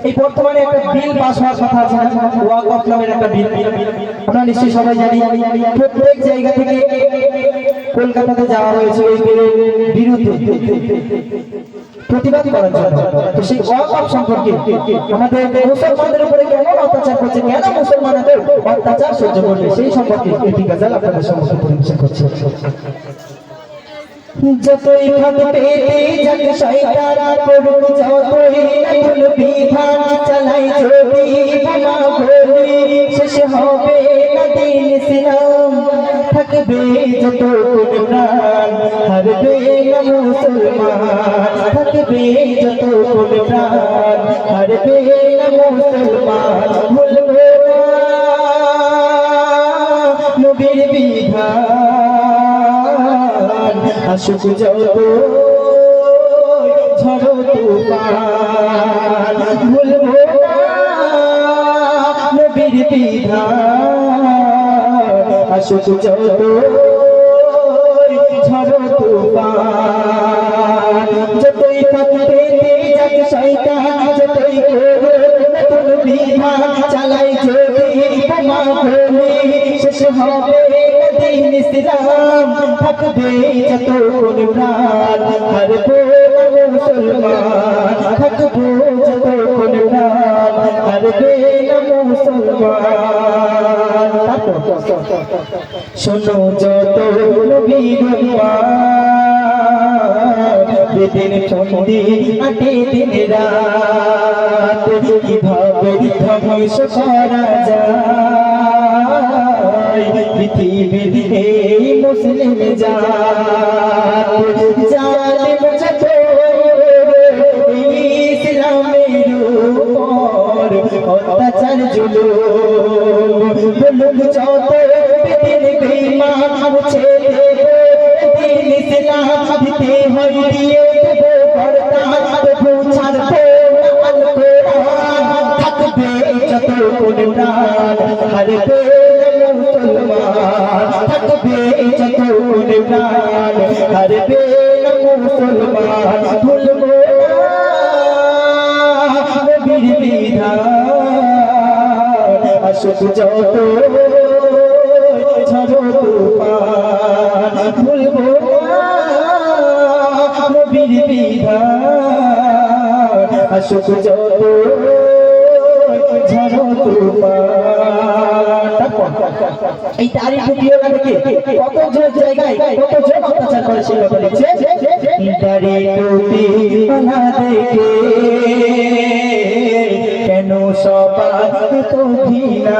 এই বর্তমানে একটা বিল পাস হওয়ার কথা আছে, ওয়াকফ নামের একটা বিল। আমরা নিশ্চয়ই সবাই জানি, প্রত্যেক জায়গা থেকে কলকাতাতে যাওয়া হয়েছে এই বিলের বিরুদ্ধে প্রতিবাদ করার জন্য। তো সেই ওয়াকফ সম্পর্কে আমাদের মুসলমানদের উপরে কেমন অত্যাচার করছে, কেন মুসলমানদের অত্যাচার সহ্য করবে, সেই সম্পর্কে একটি গজল আপনাদের সম্মুখে পরিবেশন করছে। যতই ভাব পেতে যাক শয়তান করুক, যতই ভুল বিধান চালাই যদি বোমা বলি, শেষ হবে না দিন ইসলাম, থাকবে যত প্রাণ, হারবে না মুসলমান, থাকবে যত প্রাণ, হারবে না মুসলমান। ভুলবে না নবীর বিধান, আসুক যত ঝড় তুফান, ভুলবো না নবীর বিধান, আসুক যত ঝড় তুফান। যতই থাকতে যাক শয়তান, যতই করুক নতুন বিধান চালাই যদি বোমা বলি, শেষ হবে দিন ইসলাম, থাকবে যত প্রাণ, হারবে না মুসলমান, থাকবে যত প্রাণ, হারবে না মুসলমান। শোনো যত নবীর দিন চন্দি আটে দিন রাত, কিভাবে ধ্বংস করা যায় পৃথিবীর এই মুসলিম জাত। জালিম যত ইসলামের উপর অত্যাচার জুলুম, বলুক যত দিন বেঈমান মুছে দেব দিন ইসলাম, দিতে হয় দিয়ে দেব বরদান, তবু ছাড়বো না আল কোরআন, থাকবে যত প্রাণ, হারবে না মুসলমান, থাকবে যত প্রাণ, হারবে না মুসলমান। ভুলবো না নবীর বিধান, আসুক যত ঝড় তুফান, ভুলবো না নবীর বিধান, আসুক যত ঝড় তুফান। এই তারিখ ভিডিও দেখে কত জায়গায় কত জন অত্যাচার করে সেই কথা লিখছে। দাড়ি টুপি বানা দেখে কেন সবার তো ঘৃণা,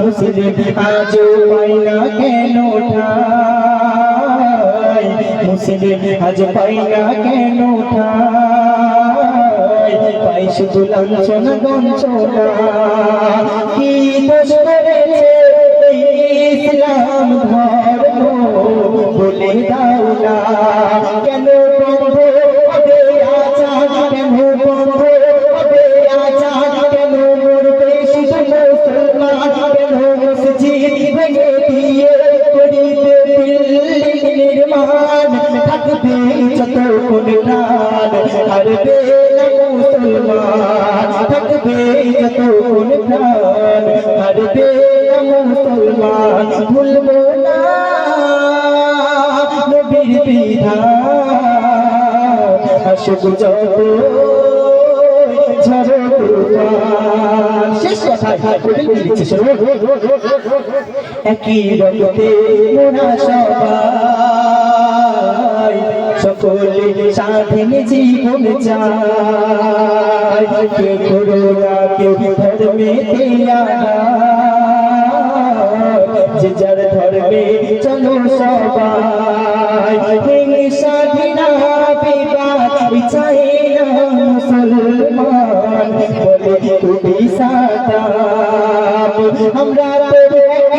মুসলিম আজও পাই না কেন ঠাই, মুসলিম আজ পাই না কেন ঠাই, পাই শুধু লাঞ্ছনা গঞ্জনা। কি দোষ করেছে এই ইসলাম ধর্ম বলে দাও না, কেন বন্ধ হবে আজান, কেন বন্ধ হবে আজান, কেন মরবে শুধু মুসলমান, কেন মসজিদ ভেঙে দিয়ে করিবে বিল্ডিং নির্মাণ, থাকবে যত প্রাণ, হারবে না মুসলমান, থাকবে যত প্রাণ, হারবে না মুসলমান। ভুলবো না নবীর বিধান, আসুক যত ঝড় তুফান। শেষ কথায় একই রক্তে মোরা সবাই, সকলে স্বাধীন জীবন চাই, কে করোনা কেউ ধর্মেতে যে যার ধর্মে চলো সবাই, স্বাধীনা বিবাদ চাই না মুসলমান বলে তুমি সাদাম। আমরা তো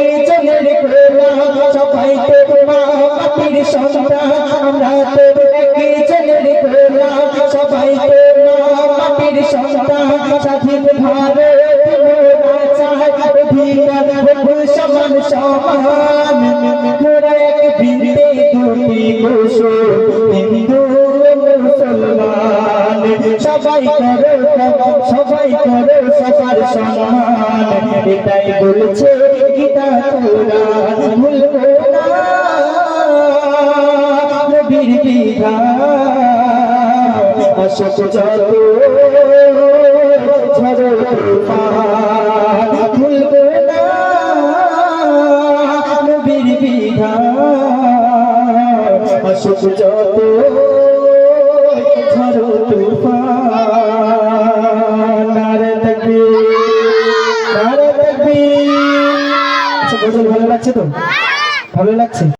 একজনের গোলাম, সবাই তো মা মাটির সন্তান, আমরা তো একজনের গোলাম, সবাই তো মা মাটির সন্তান। স্বাধীন ভারত মোরা চাই, অধিকার সমান সমান, মোরা এক বৃন্দে দুটি কুসুম, হিন্দু মুসলমান সবাই করো সবাই করো সবার সম্মান, এটাই বলছে গীতা কোরআন। ভুলবো না নবীর বিধান, আসুক যত ঝড় তুফান। ভুলবো না নবীর বিধান, আসুক যত ঝড় তুফান। নারে তাকবীর, নারে তাকবীর। আচ্ছা গজল ভালো লাগছে তো? ভালো লাগছে?